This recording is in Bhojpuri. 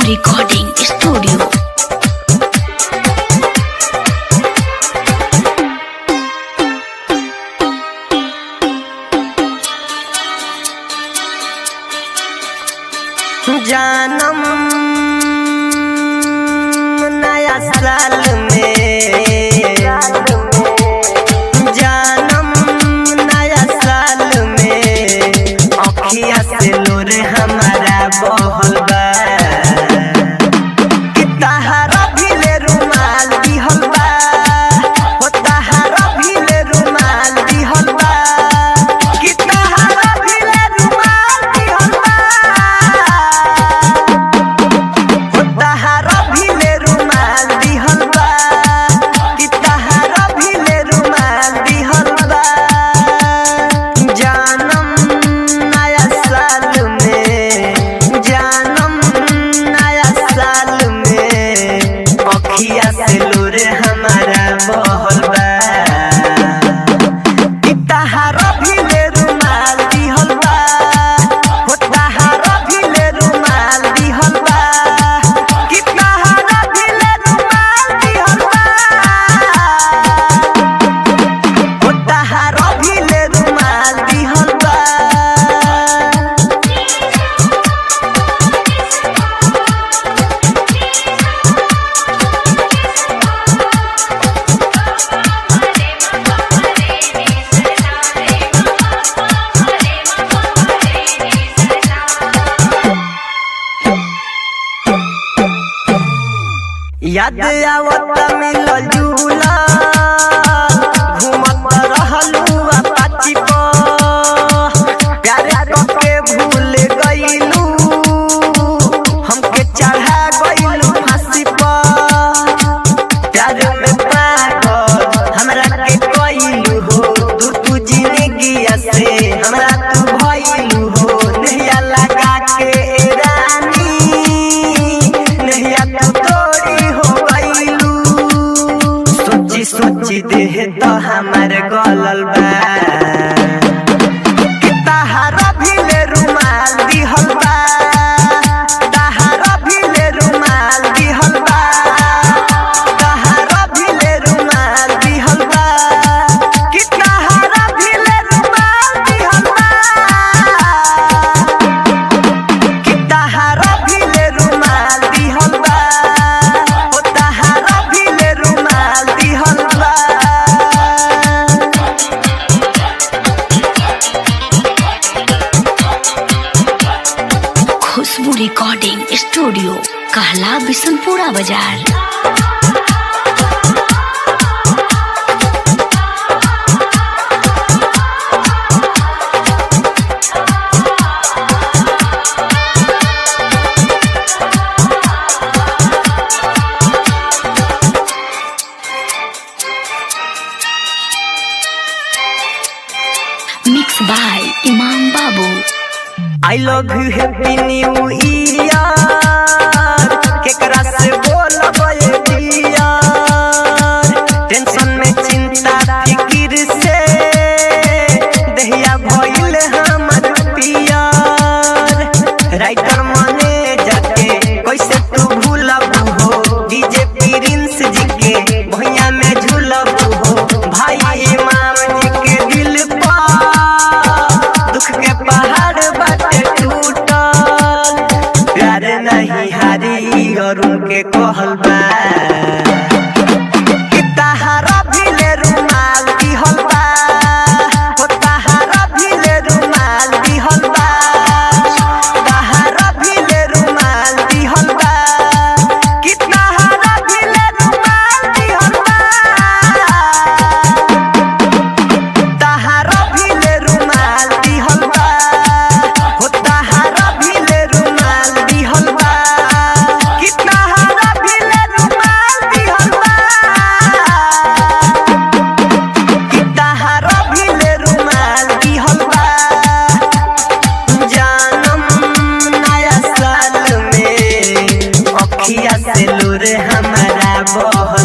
Recording studio. जानम नया साल में, जानम नया साल में अखिया से लोर हमारा बहल बा। कि तहारा भी ले रुमाल दिहल बा, हो तहारा भी ले रुमाल दिहल बा। कि तहारा भी ले रुमाल दिहल बा, हो तहारा भी ले रुमाल दिहल बा। कि तहारा भी ले रुमाल दिहल बा। जानम नया साल में, जानम नया साल में अखिया से लोर हमारा बहल बा। कि तहारा भी ले रुमाल दिहल बा, हो तहारा भी ले रुमाल दिहल बा। कि तहारा भी ले रुमाल दिहल बा, हो तहारा भी ले रुमाल दिहल बा। याद आवत मिलल जुलल, घूमत रहलू अपाची पर। प्यार करके भूल गइलू, हमके चढ़ा गइलू फांसी पर। प्यार में पागल हमरा के कइलू हो, दूर तू जिंदगिया से हमरा तू भइलू हो। नहिया लगा के ए रानी, नहिया तू तोरी हो गइलू। सोची सोची देह तो हमर गलल बा। कि तहारा भी ले रुमाल दिहल बा, तहारा भी ले रुमाल दिहल बा। तहारा भी ले रुमाल दिहल बा। कि तहारा भी ले रुमाल दिहल बा। कि तहारा भी ले रुमाल दिहल बा, हो तहारा भी ले रुमाल दिहल बा। खुशबू रिकॉर्डिंग स्टूडियो, कहला बिशनपुरा बाजार। मिक्स बाय इमाम बाबू। I love you happy new year, केकरा से बोलब ये डियर। टेंशन में चिंता फिकिर से दहिया भइल हमर पियर। राइटर मने जाके कैसे तू भूलब हो, डीजे प्रिंस जी के भैया में झूलब हो। भाई इमाम जी के दिल पर दुख के पहाड़ बाटे टूटल। प्यार नहीं हारी और उनके कहल बा। कि तहारा भी ले रुमाल दिहल बा, हो तहारा भी ले रुमाल दिहल बा। तहारा भी ले रुमाल दिहल बा। कि तहारा भी ले रुमाल दिहल बा। तहारा भी ले रुमाल दिहल बा, हो तहारा भी ले रुमाल दिहल बा। कि तहारा भी ले रुमाल दिहल बा। कि तहारा भी ले रुमाल दिहल बा। जानम नया साल में अखिया से लोर हमारा बहल